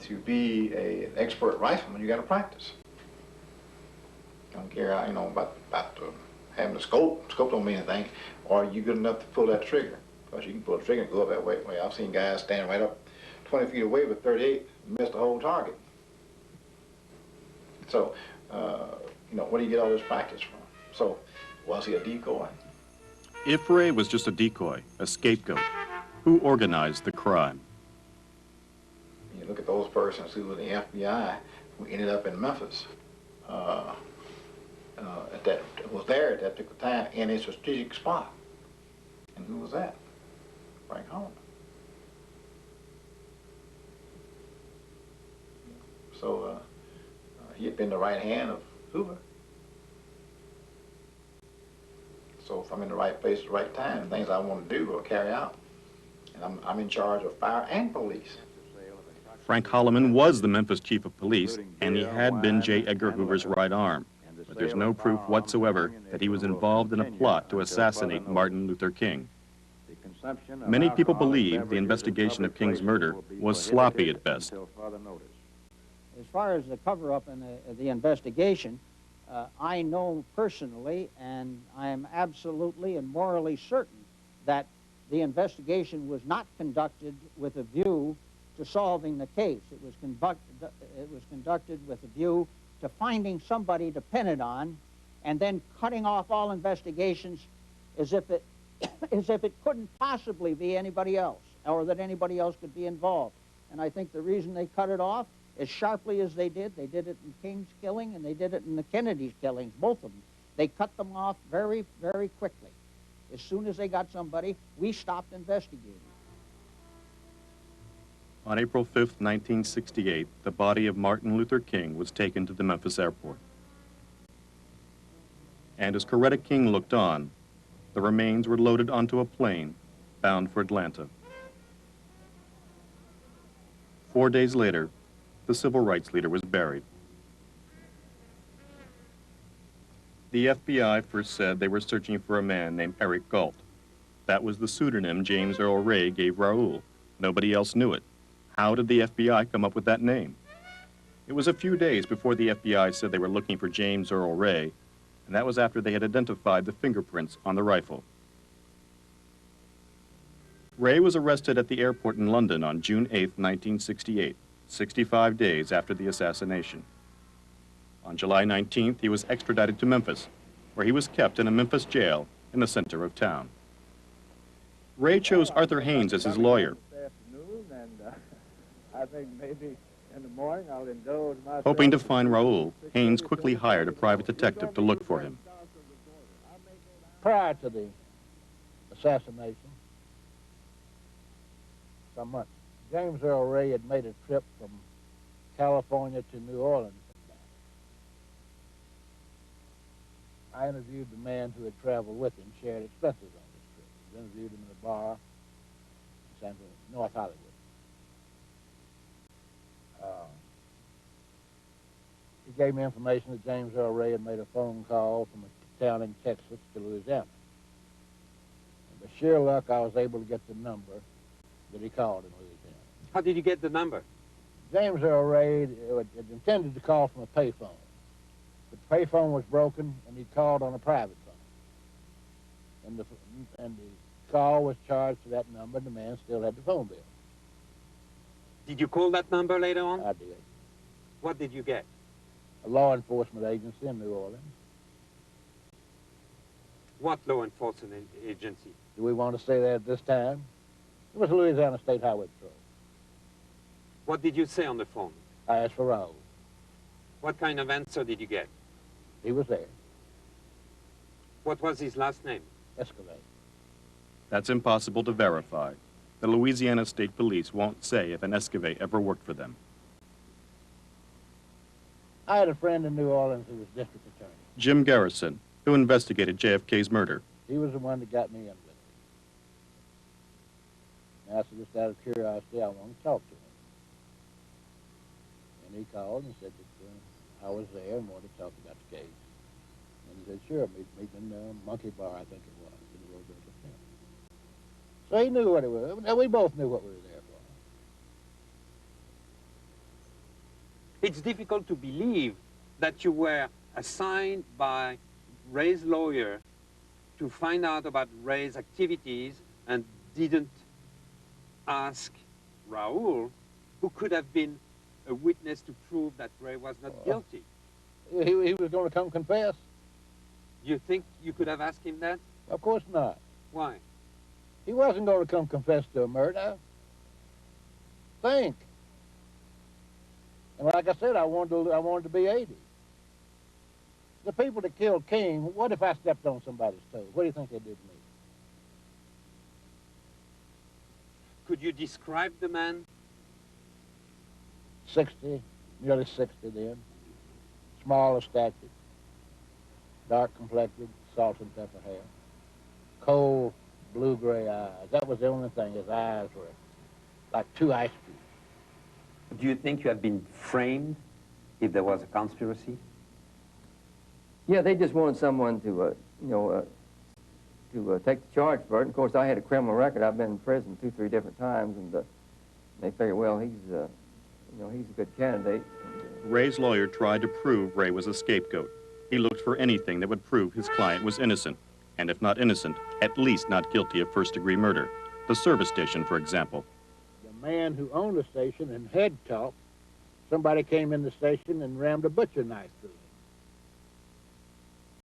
to be an expert rifleman, you got to practice. Don't care, about having a scope. Scope don't mean anything. Or you good enough to pull that trigger. Because you can pull the trigger and go up that way. I've seen guys stand right up 20 feet away with 38 and miss the whole target. So, where do you get all this practice from? So, was he a decoy? If Ray was just a decoy, a scapegoat, who organized the crime? You look at those persons who were the FBI who ended up in Memphis. That was there at that particular time in a strategic spot. And who was that? Frank Holloman. So he had been the right hand of Hoover. So if I'm in the right place at the right time, things I want to do will carry out. And I'm in charge of fire and police. Frank Holloman was the Memphis chief of police, and he had been J. Edgar Hoover's right arm. But there's no proof whatsoever that he was involved in a plot to assassinate Martin Luther King. Many people believe the investigation of King's murder was sloppy at best. As far as the cover-up and the investigation, I know personally, and I am absolutely and morally certain that the investigation was not conducted with a view to solving the case. It was conducted with a view to finding somebody to pin it on, and then cutting off all investigations as if it couldn't possibly be anybody else, or that anybody else could be involved. And I think the reason they cut it off as sharply as they did it in King's killing, and they did it in the Kennedy's killings, both of them. They cut them off very, very quickly. As soon as they got somebody, we stopped investigating. On April 5th, 1968, the body of Martin Luther King was taken to the Memphis airport. And as Coretta King looked on, the remains were loaded onto a plane bound for Atlanta. 4 days later, the civil rights leader was buried. The FBI first said they were searching for a man named Eric Galt. That was the pseudonym James Earl Ray gave Raoul. Nobody else knew it. How did the FBI come up with that name? It was a few days before the FBI said they were looking for James Earl Ray, and that was after they had identified the fingerprints on the rifle. Ray was arrested at the airport in London on June 8, 1968, 65 days after the assassination. On July 19th, he was extradited to Memphis, where he was kept in a Memphis jail in the center of town. Ray chose Arthur Haynes as his lawyer. I think maybe in the morning I'll indulge myself. Hoping to find Raoul, Haynes quickly hired a private detective to look for him. Prior to the assassination, some months, James Earl Ray had made a trip from California to New Orleans. I interviewed the man who had traveled with him, shared expenses on this trip. I interviewed him in a bar in North Hollywood. He gave me information that James Earl Ray had made a phone call from a town in Texas to Louisiana. And by sheer luck, I was able to get the number that he called in Louisiana. How did you get the number? James Earl Ray had intended to call from a payphone. But the payphone was broken, and he called on a private phone. And the call was charged to that number, and the man still had the phone bill. Did you call that number later on? I did. What did you get? A law enforcement agency in New Orleans. What law enforcement agency? Do we want to say that at this time? It was the Louisiana State Highway Patrol. What did you say on the phone? I asked for Raoul. What kind of answer did you get? He was there. What was his last name? Escalade. That's impossible to verify. The Louisiana State Police won't say if an Escalade ever worked for them. I had a friend in New Orleans who was district attorney. Jim Garrison, who investigated JFK's murder. He was the one that got me in with it. And I said, just out of curiosity, I want to talk to him. And he called and said that I was there and wanted to talk about the case. And he said, sure, meet in Monkey Bar, I think it was, in the Roosevelt Hotel. So he knew what it was. We both knew what we were there It's difficult to believe that you were assigned by Ray's lawyer to find out about Ray's activities and didn't ask Raoul, who could have been a witness to prove that Ray was not guilty. He was going to come confess? You think you could have asked him that? Of course not. Why? He wasn't going to come confess to a murder. Think. And like I said, I wanted to be 80. The people that killed King, what if I stepped on somebody's toes? What do you think they did to me? Could you describe the man? 60, nearly 60 then. Small of stature. Dark complected, salt and pepper hair. Cold, blue-gray eyes. That was the only thing. His eyes were like two ice cubes. Do you think you have been framed if there was a conspiracy? Yeah, they just wanted someone to, take the charge for it. And of course, I had a criminal record. I've been in prison 2, 3 different times, and they figured, well, he's a good candidate. Ray's lawyer tried to prove Ray was a scapegoat. He looked for anything that would prove his client was innocent, and if not innocent, at least not guilty of first-degree murder. The service station, for example. The man who owned the station and head talk, somebody came in the station and rammed a butcher knife through him.